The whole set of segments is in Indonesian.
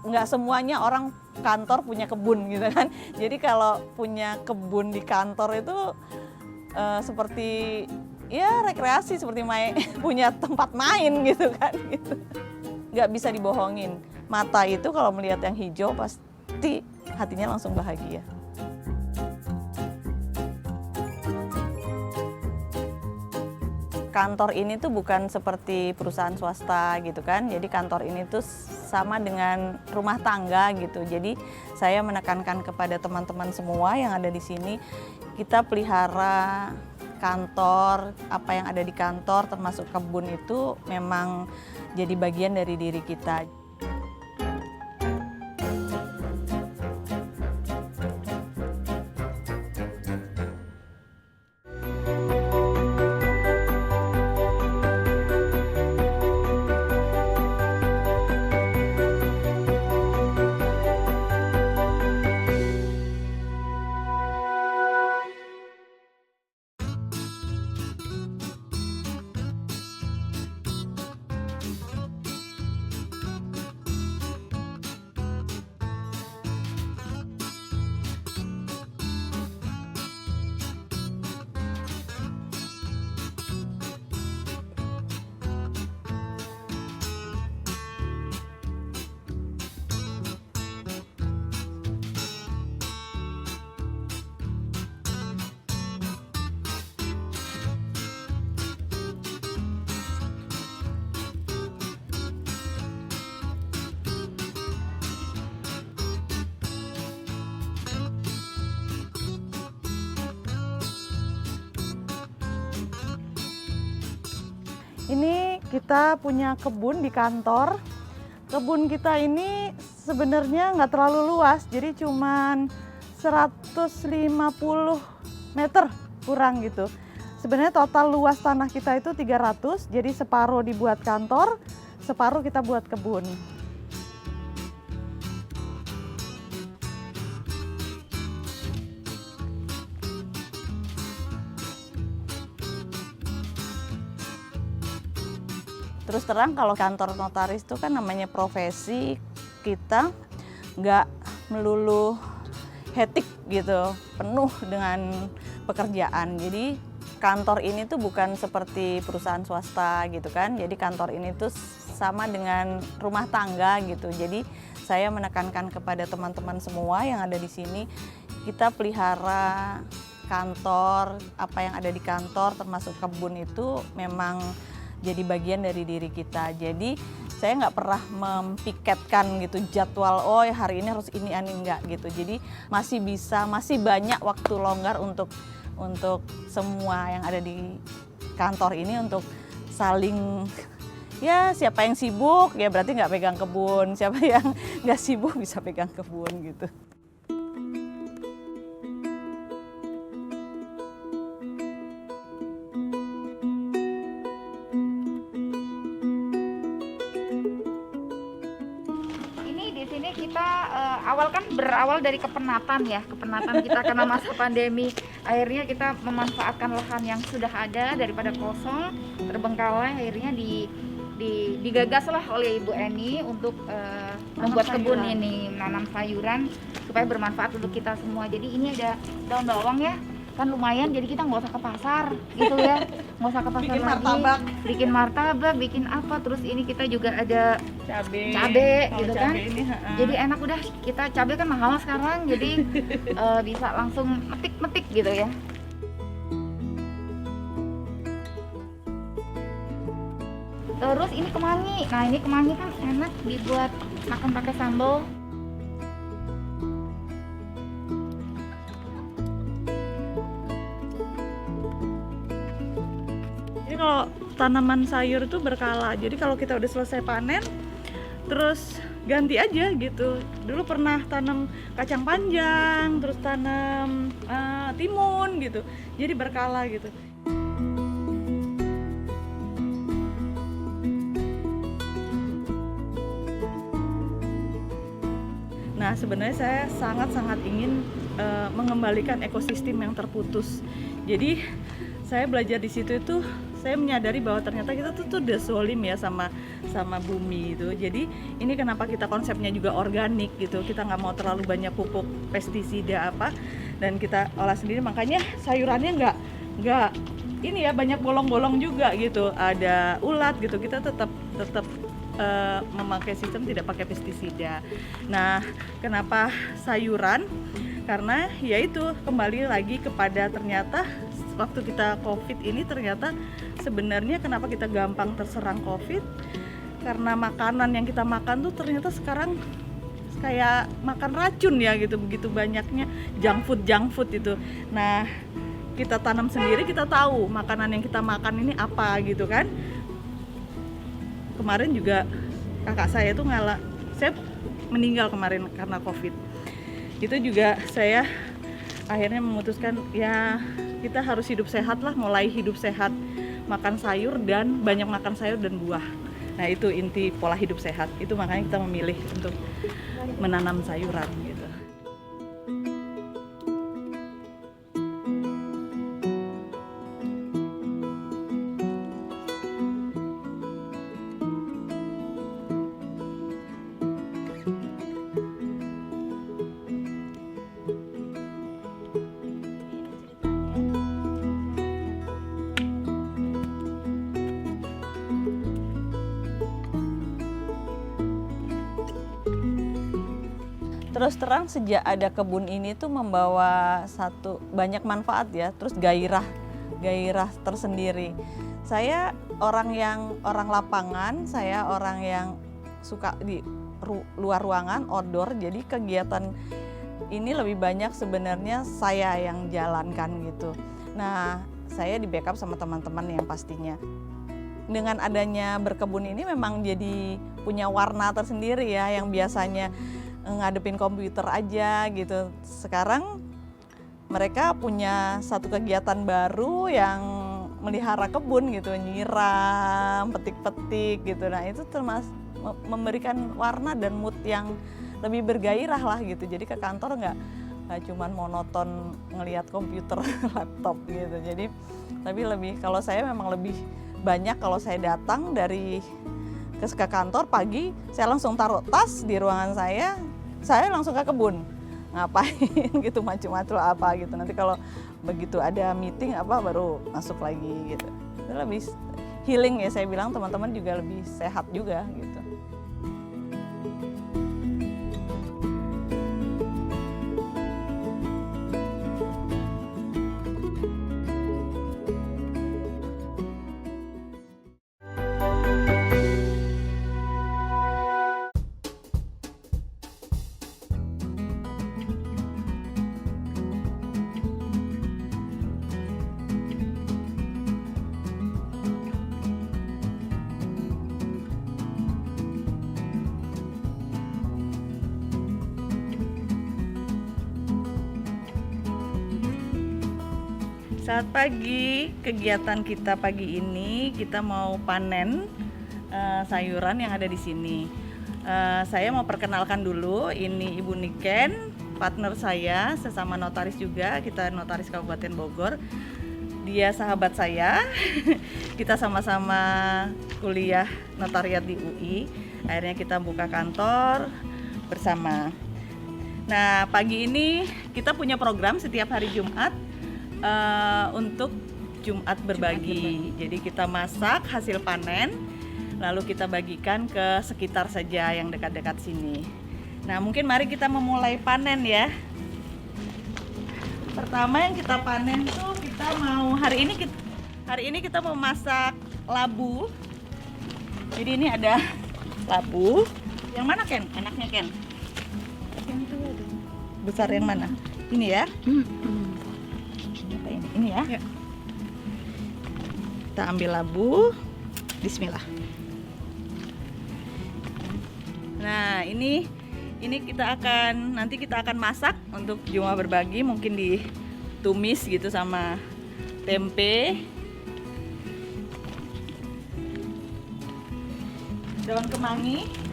nggak semuanya orang kantor punya kebun gitu kan. Jadi kalau punya kebun di kantor itu seperti ya rekreasi, seperti punya tempat main gitu kan gitu. Nggak bisa dibohongin, mata itu kalau melihat yang hijau pasti hatinya langsung bahagia. Kantor ini tuh bukan seperti perusahaan swasta gitu kan, jadi kantor ini tuh sama dengan rumah tangga gitu. Jadi saya menekankan kepada teman-teman semua yang ada di sini, kita pelihara kantor, apa yang ada di kantor termasuk kebun itu memang jadi bagian dari diri kita. Ini kita punya kebun di kantor. Kebun kita ini sebenarnya nggak terlalu luas, jadi cuman 150 meter kurang gitu. Sebenarnya total luas tanah kita itu 300, jadi separuh dibuat kantor, separuh kita buat kebun. Terus terang kalau kantor notaris itu kan namanya profesi, kita nggak melulu hektik gitu, penuh dengan pekerjaan. Jadi kantor ini tuh bukan seperti perusahaan swasta gitu kan, jadi kantor ini tuh sama dengan rumah tangga gitu. Jadi saya menekankan kepada teman-teman semua yang ada di sini, kita pelihara kantor, apa yang ada di kantor termasuk kebun itu memang jadi bagian dari diri kita. Jadi saya nggak pernah mempiketkan gitu jadwal, oh hari ini harus ini enggak gitu. Jadi masih banyak waktu longgar untuk semua yang ada di kantor ini untuk saling, ya siapa yang sibuk ya berarti nggak pegang kebun, siapa yang nggak sibuk bisa pegang kebun gitu. Kita berawal dari kepenatan kita karena masa pandemi. Akhirnya kita memanfaatkan lahan yang sudah ada daripada kosong, terbengkalai, akhirnya digagaslah oleh Ibu Eni untuk membuat kebun ini, menanam sayuran supaya bermanfaat untuk kita semua. Jadi ini ada daun bawang ya, kan lumayan, jadi kita nggak usah ke pasar gitu ya, nggak usah ke pasar bikin lagi, martabak. bikin martabak, bikin apa, terus ini kita juga ada cabe gitu kan, ini, jadi enak. Udah, kita cabe kan mahal sekarang, jadi bisa langsung metik gitu ya. Terus ini kemangi, nah ini kemangi kan enak dibuat makan pakai sambal. Kalau tanaman sayur itu berkala, jadi kalau kita udah selesai panen terus ganti aja gitu. Dulu pernah tanam kacang panjang, terus tanam timun gitu, jadi berkala gitu. Nah sebenarnya saya sangat-sangat ingin mengembalikan ekosistem yang terputus. Jadi saya belajar di situ itu saya menyadari bahwa ternyata kita tuh udah zolim ya sama bumi itu. Jadi ini kenapa kita konsepnya juga organik gitu. Kita nggak mau terlalu banyak pupuk pestisida apa, dan kita olah sendiri. Makanya sayurannya nggak ini ya, banyak bolong-bolong juga gitu. Ada ulat gitu. Kita tetap memakai sistem tidak pakai pestisida. Nah, kenapa sayuran? Karena yaitu kembali lagi kepada ternyata waktu kita COVID ini ternyata sebenarnya kenapa kita gampang terserang COVID, karena makanan yang kita makan tuh ternyata sekarang kayak makan racun ya gitu, begitu banyaknya junk food itu. Nah, kita tanam sendiri, kita tahu makanan yang kita makan ini apa gitu kan. Kemarin juga kakak saya tuh saya meninggal kemarin karena COVID. Itu juga saya akhirnya memutuskan ya kita harus hidup sehat lah, mulai hidup sehat, makan sayur dan banyak makan sayur dan buah. Nah itu inti pola hidup sehat, itu makanya kita memilih untuk menanam sayuran gitu. Terus terang sejak ada kebun ini tuh membawa banyak manfaat ya, terus gairah tersendiri. Saya orang lapangan, saya orang yang suka di luar ruangan, outdoor, jadi kegiatan ini lebih banyak sebenarnya saya yang jalankan gitu. Nah, saya di backup sama teman-teman yang pastinya. Dengan adanya berkebun ini memang jadi punya warna tersendiri ya, yang biasanya ngadepin komputer aja gitu. Sekarang mereka punya satu kegiatan baru yang melihara kebun gitu, nyiram, petik-petik gitu. Nah itu termasuk memberikan warna dan mood yang lebih bergairah lah gitu. Jadi ke kantor nggak cuman monoton ngelihat komputer, laptop gitu. Jadi tapi lebih, kalau saya memang lebih banyak kalau saya datang ke kantor pagi, saya langsung taruh tas di ruangan saya langsung ke kebun, ngapain gitu, macam-macam apa gitu. Nanti kalau begitu ada meeting apa baru masuk lagi gitu. Itu lebih healing ya, saya bilang teman-teman juga lebih sehat juga gitu. Saat pagi, kegiatan kita pagi ini kita mau panen sayuran yang ada di sini. Saya mau perkenalkan dulu, ini Ibu Niken, partner saya, sesama notaris juga, kita notaris Kabupaten Bogor. Dia sahabat saya, kita sama-sama kuliah notariat di UI, akhirnya kita buka kantor bersama. Nah, pagi ini kita punya program setiap hari Jumat, untuk Jumat berbagi. Jadi kita masak hasil panen, lalu kita bagikan ke sekitar saja yang dekat-dekat sini. Nah, mungkin mari kita memulai panen ya. Pertama yang kita panen tuh kita mau hari ini kita mau masak labu. Jadi ini ada labu. Yang mana Ken? Enaknya Ken? Besar yang mana? Ini ya? Ini ya. Kita ambil labu. Bismillah. Nah, ini nanti kita akan masak untuk Jumat berbagi, mungkin ditumis gitu sama tempe. Daun kemangi.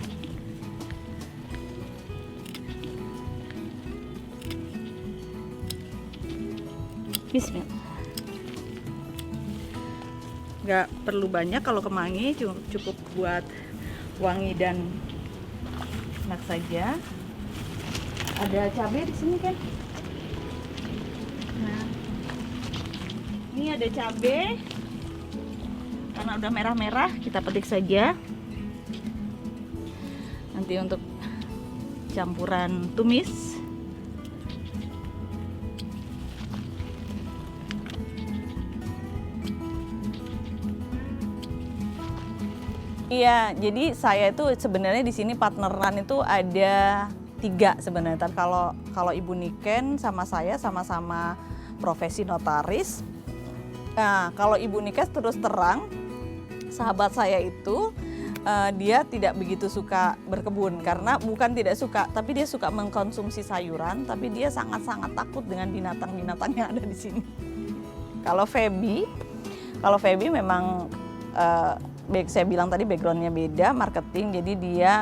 Bismillah. nggak perlu banyak kalau kemangi, cukup buat wangi dan enak saja. Ada cabai di sini kan. Nah, ini ada cabai. Karena udah merah-merah, kita petik saja. Nanti untuk campuran tumis. Iya, jadi saya itu sebenarnya di sini partneran itu ada 3 sebenarnya. Kalau Ibu Niken sama saya sama-sama profesi notaris. Nah, kalau Ibu Niken terus terang, sahabat saya itu dia tidak begitu suka berkebun, karena bukan tidak suka, tapi dia suka mengkonsumsi sayuran, tapi dia sangat-sangat takut dengan binatang-binatang yang ada di sini. Kalau Feby memang saya bilang tadi backgroundnya beda, marketing, jadi dia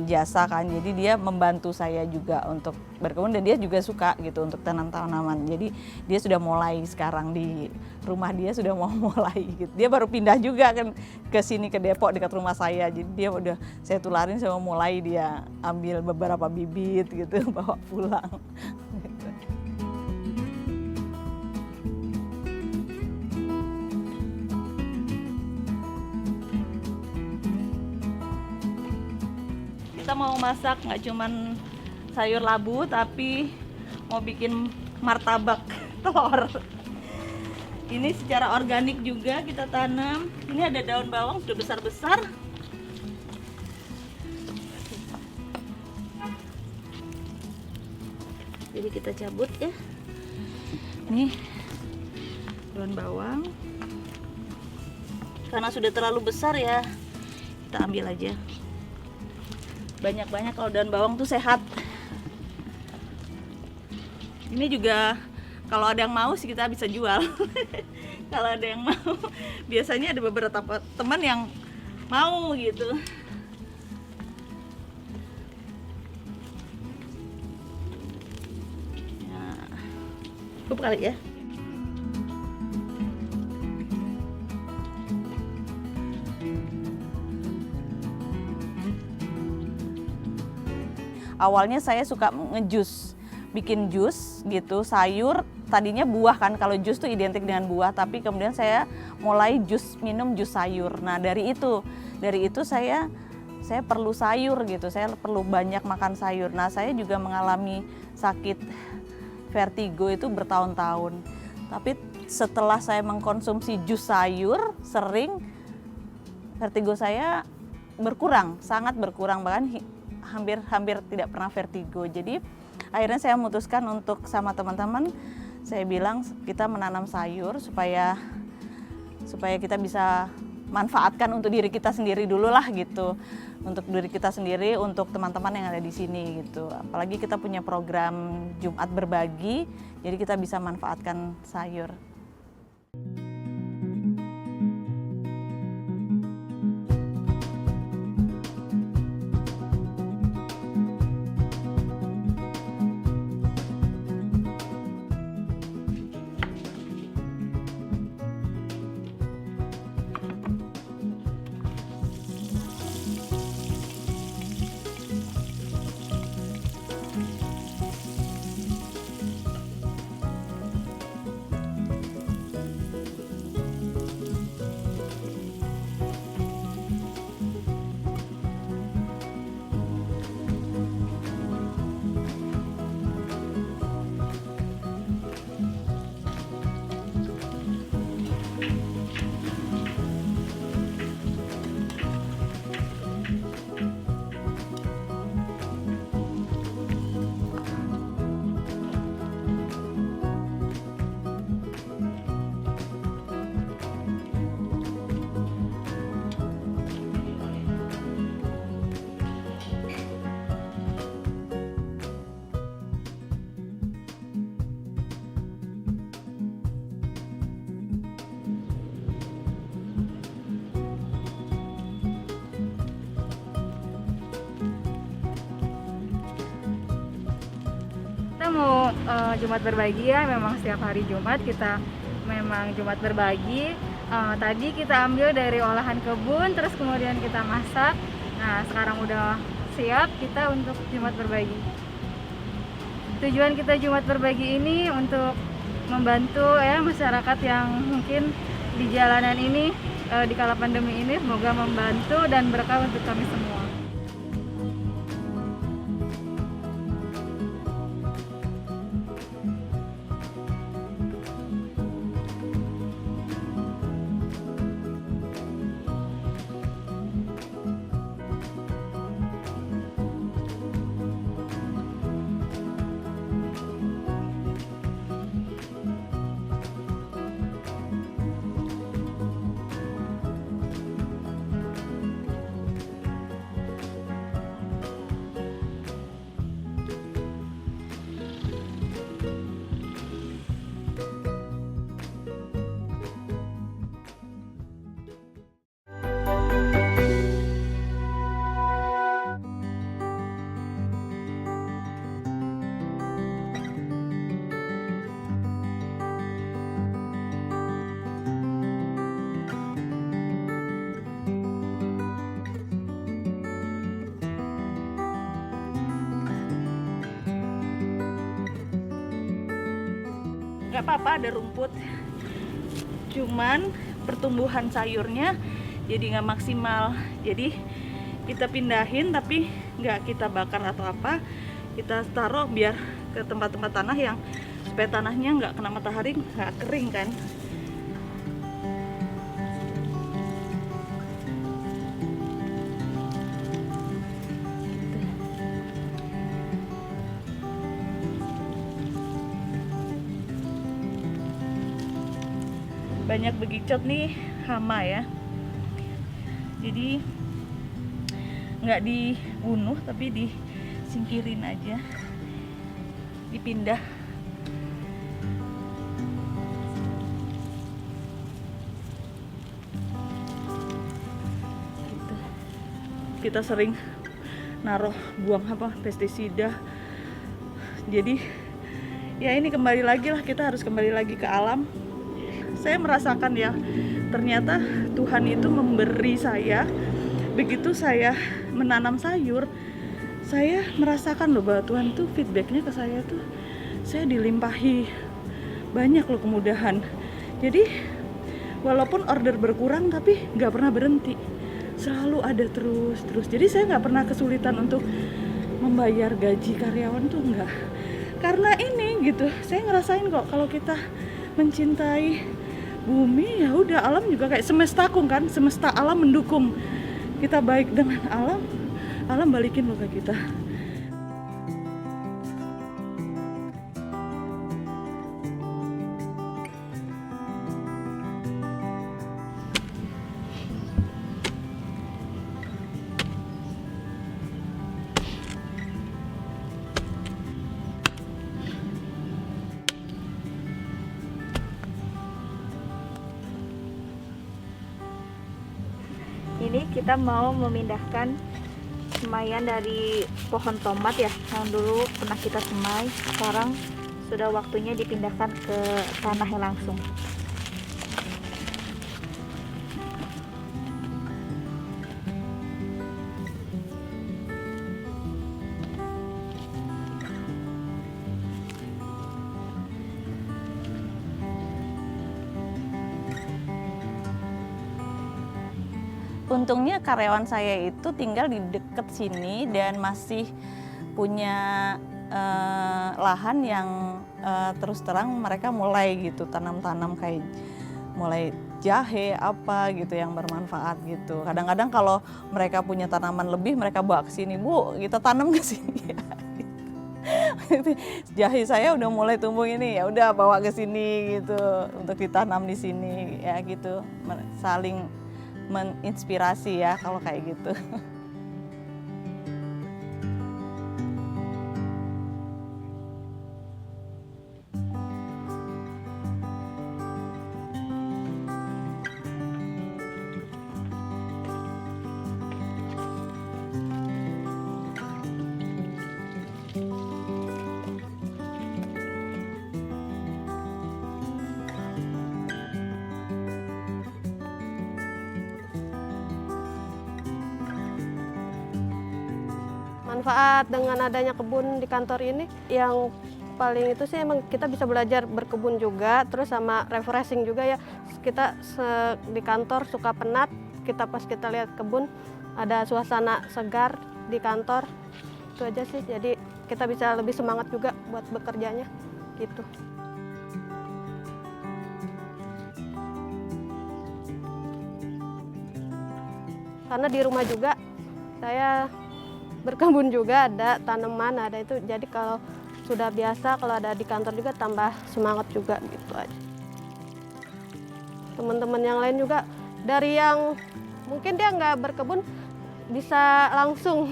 jasa kan, jadi dia membantu saya juga untuk berkebun dan dia juga suka gitu untuk tanam-tanaman. Jadi dia sudah mulai sekarang di rumah dia sudah mau mulai gitu. Dia baru pindah juga kan ke sini ke Depok dekat rumah saya. Jadi dia udah saya tularin, saya mau mulai dia ambil beberapa bibit gitu bawa pulang. Gitu. Kita mau masak nggak cuman sayur labu, tapi mau bikin martabak telur. Ini secara organik juga kita tanam. Ini ada daun bawang sudah besar-besar. Jadi kita cabut ya. Ini daun bawang. Karena sudah terlalu besar ya, kita ambil aja. Banyak-banyak, kalau daun bawang tuh sehat. Ini juga kalau ada yang mau sih kita bisa jual. Kalau ada yang mau, biasanya ada beberapa teman yang mau gitu. Nah, cukup kali ya. Awalnya saya suka ngejus, bikin jus gitu, sayur. Tadinya buah kan, kalau jus tuh identik dengan buah, tapi kemudian saya mulai minum jus sayur. Nah dari itu saya perlu sayur gitu, saya perlu banyak makan sayur. Nah saya juga mengalami sakit vertigo itu bertahun-tahun. Tapi setelah saya mengkonsumsi jus sayur sering, vertigo saya berkurang, sangat berkurang, bahkan hampir tidak pernah vertigo. Jadi akhirnya saya memutuskan untuk sama teman-teman, saya bilang kita menanam sayur supaya kita bisa manfaatkan untuk diri kita sendiri dulu lah gitu. Untuk diri kita sendiri, untuk teman-teman yang ada di sini gitu. Apalagi kita punya program Jumat Berbagi, jadi kita bisa manfaatkan sayur. Jumat berbagi ya, memang setiap hari Jumat kita memang Jumat berbagi. Tadi kita ambil dari olahan kebun, terus kemudian kita masak. Nah, sekarang udah siap kita untuk Jumat Berbagi. Tujuan kita Jumat Berbagi ini untuk membantu ya masyarakat yang mungkin di jalanan ini di kala pandemi ini, semoga membantu dan berkah untuk kami semua. Nggak apa-apa ada rumput, cuman pertumbuhan sayurnya jadi nggak maksimal. Jadi kita pindahin tapi nggak kita bakar atau apa, kita taruh biar ke tempat-tempat tanah yang supaya tanahnya nggak kena matahari, nggak kering kan. Banyak begicot nih, hama ya, jadi nggak dibunuh tapi disingkirin aja, dipindah. Gitu. Kita sering naruh buang pestisida, jadi ya ini kembali lagi lah, kita harus kembali lagi ke alam. Saya merasakan ya, ternyata Tuhan itu memberi saya, begitu saya menanam sayur, saya merasakan loh bahwa Tuhan tuh feedbacknya ke saya tuh, saya dilimpahi banyak loh kemudahan. Jadi walaupun order berkurang tapi nggak pernah berhenti, selalu ada terus. Jadi saya nggak pernah kesulitan untuk membayar gaji karyawan tuh nggak. Karena ini gitu, saya ngerasain kok kalau kita mencintai bumi, ya udah, alam juga kayak semestaku kan, semesta alam mendukung kita baik dengan alam, alam balikin loh ke kita. Ini kita mau memindahkan semaian dari pohon tomat ya, yang dulu pernah kita semai. Sekarang sudah waktunya dipindahkan ke tanahnya langsung. Untungnya karyawan saya itu tinggal di deket sini dan masih punya lahan yang terus terang mereka mulai gitu tanam-tanam kayak mulai jahe apa gitu yang bermanfaat gitu. Kadang-kadang kalau mereka punya tanaman lebih mereka bawa ke sini, Bu, kita tanam ke sini. Jahe saya udah mulai tumbuh ini, ya udah bawa ke sini gitu untuk ditanam di sini ya gitu, saling menginspirasi ya kalau kayak gitu. Manfaat dengan adanya kebun di kantor ini yang paling itu sih emang kita bisa belajar berkebun juga, terus sama refreshing juga ya. Kita di kantor suka penat, pas kita lihat kebun ada suasana segar di kantor. Itu aja sih, jadi kita bisa lebih semangat juga buat bekerjanya gitu. Karena di rumah juga saya berkebun juga, ada tanaman, ada itu. Jadi kalau sudah biasa, kalau ada di kantor juga tambah semangat juga gitu aja. Teman-teman yang lain juga dari yang mungkin dia nggak berkebun bisa langsung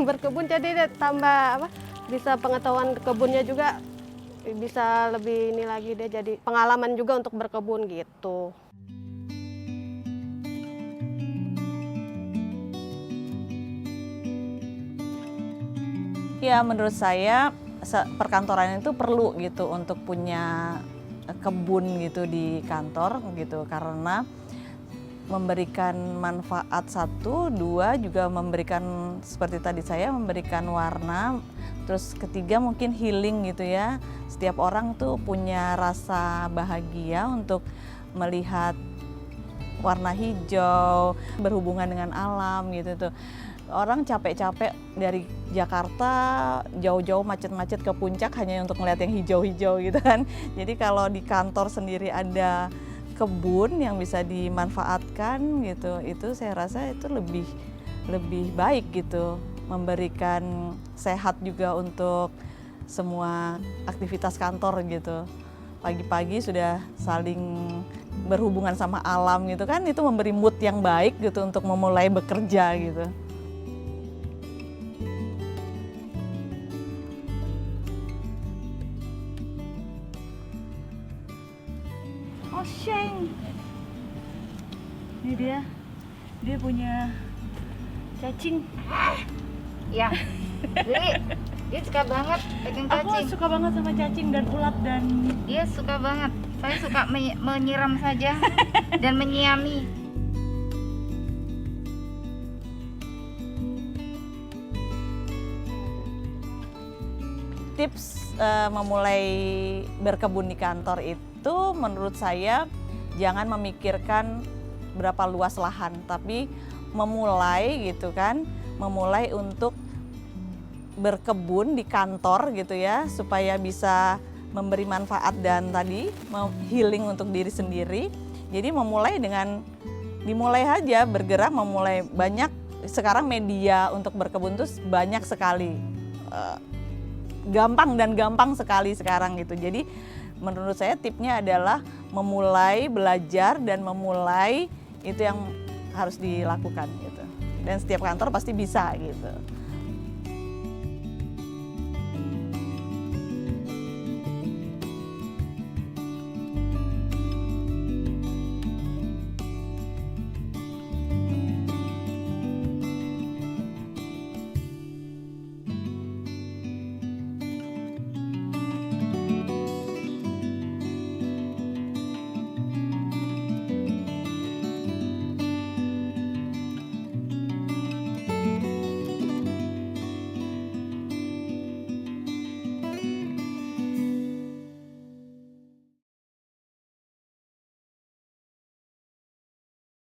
berkebun, jadi dia tambah bisa pengetahuan kebunnya juga bisa lebih ini lagi, dia jadi pengalaman juga untuk berkebun gitu. Ya, menurut saya perkantoran itu perlu gitu untuk punya kebun gitu di kantor gitu, karena memberikan manfaat satu, dua juga memberikan seperti tadi saya memberikan warna, terus ketiga mungkin healing gitu ya. Setiap orang tuh punya rasa bahagia untuk melihat warna hijau, berhubungan dengan alam gitu tuh. Orang capek-capek dari Jakarta jauh-jauh macet-macet ke puncak hanya untuk melihat yang hijau-hijau gitu kan. Jadi kalau di kantor sendiri ada kebun yang bisa dimanfaatkan gitu, itu saya rasa itu lebih baik gitu, memberikan sehat juga untuk semua aktivitas kantor gitu. Pagi-pagi sudah saling berhubungan sama alam gitu kan, itu memberi mood yang baik gitu untuk memulai bekerja gitu. Oh, Sheng. Ini dia punya cacing. Ya, jadi dia suka banget pegang Aku cacing. suka banget sama cacing dan ulat, dan Dia suka banget. Saya suka menyiram saja dan menyiami. tips memulai berkebun di kantor itu menurut saya jangan memikirkan berapa luas lahan, tapi memulai gitu kan, memulai untuk berkebun di kantor gitu ya, supaya bisa memberi manfaat dan tadi healing untuk diri sendiri. Jadi dimulai aja bergerak, memulai. Banyak sekarang media untuk berkebun tuh banyak sekali, gampang sekali sekarang gitu. Jadi menurut saya tipsnya adalah memulai belajar dan memulai, itu yang harus dilakukan gitu. Dan setiap kantor pasti bisa gitu.